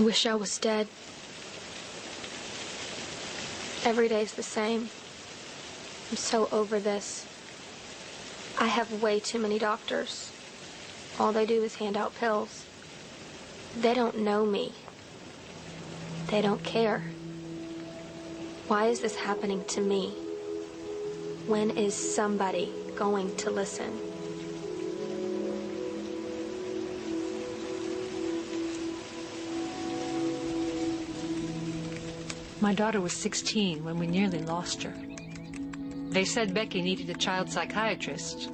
I wish I was dead. Every day's the same. I'm so over this. I have way too many doctors. All they do is hand out pills. They don't know me. They don't care. Why is this happening to me? When is somebody going to listen? My daughter was 16 when we nearly lost her. They said Becky needed a child psychiatrist.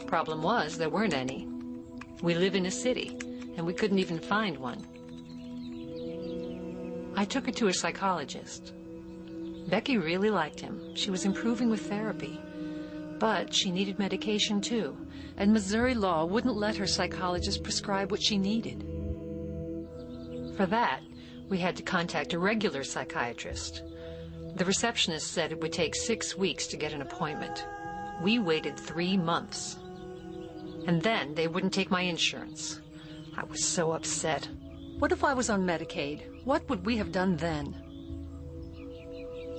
Problem was, there weren't any. We live in a city, and we couldn't even find one. I took her to a psychologist. Becky really liked him. She was improving with therapy. But she needed medication too, and Missouri law wouldn't let her psychologist prescribe what she needed. For that, we had to contact a regular psychiatrist. The receptionist said it would take 6 weeks to get an appointment. We waited 3 months. And then they wouldn't take my insurance. I was so upset. What if I was on Medicaid? What would we have done then?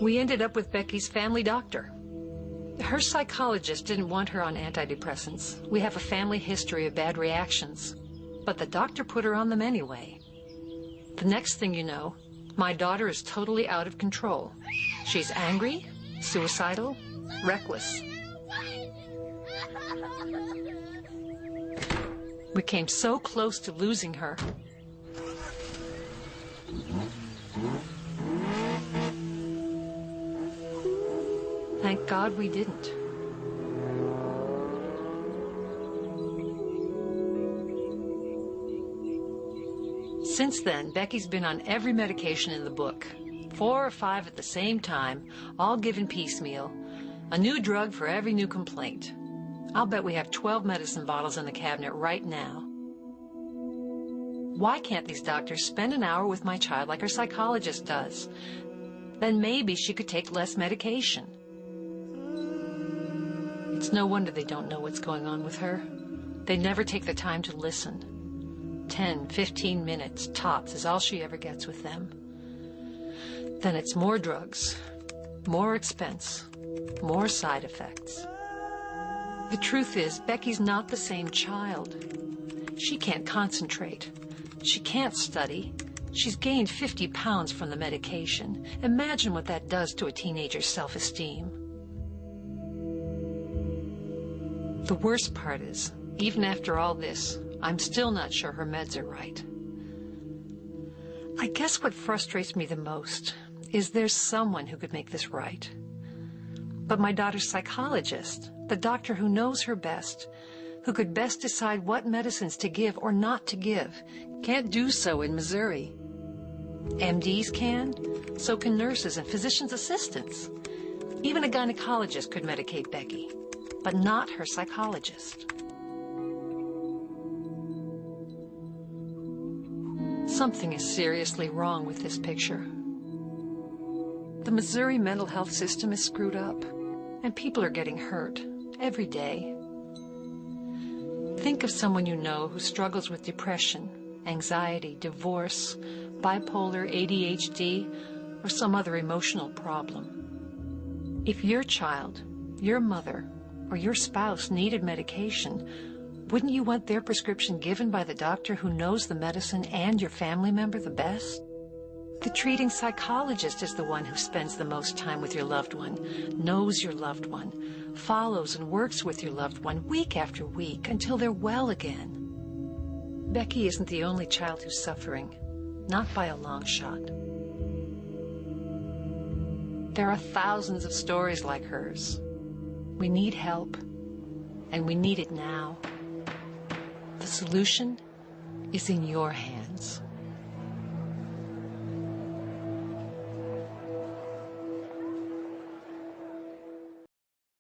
We ended up with Becky's family doctor. Her psychologist didn't want her on antidepressants. We have a family history of bad reactions. But the doctor put her on them anyway. The next thing you know, my daughter is totally out of control. She's angry, suicidal, reckless. We came so close to losing her. Thank God we didn't. Since then, Becky's been on every medication in the book. 4 or 5 at the same time, all given piecemeal. A new drug for every new complaint. I'll bet we have 12 medicine bottles in the cabinet right now. Why can't these doctors spend an hour with my child like her psychologist does? Then maybe she could take less medication. It's no wonder they don't know what's going on with her. They never take the time to listen. 10, 15 minutes, tops, is all she ever gets with them. Then it's more drugs, more expense, more side effects. The truth is, Becky's not the same child. She can't concentrate. She can't study. She's gained 50 pounds from the medication. Imagine what that does to a teenager's self-esteem. The worst part is, even after all this, I'm still not sure her meds are right. I guess what frustrates me the most is there's someone who could make this right. But my daughter's psychologist, the doctor who knows her best, who could best decide what medicines to give or not to give, can't do so in Missouri. MDs can, so can nurses and physician's assistants. Even a gynecologist could medicate Becky, but not her psychologist. Something is seriously wrong with this picture. The Missouri mental health system is screwed up, and people are getting hurt every day. Think of someone you know who struggles with depression, anxiety, divorce, bipolar, ADHD, or some other emotional problem. If your child, your mother, or your spouse needed medication, wouldn't you want their prescription given by the doctor who knows the medicine and your family member the best? The treating psychologist is the one who spends the most time with your loved one, knows your loved one, follows and works with your loved one week after week until they're well again. Becky isn't the only child who's suffering, not by a long shot. There are thousands of stories like hers. We need help, and we need it now. The solution is in your hands.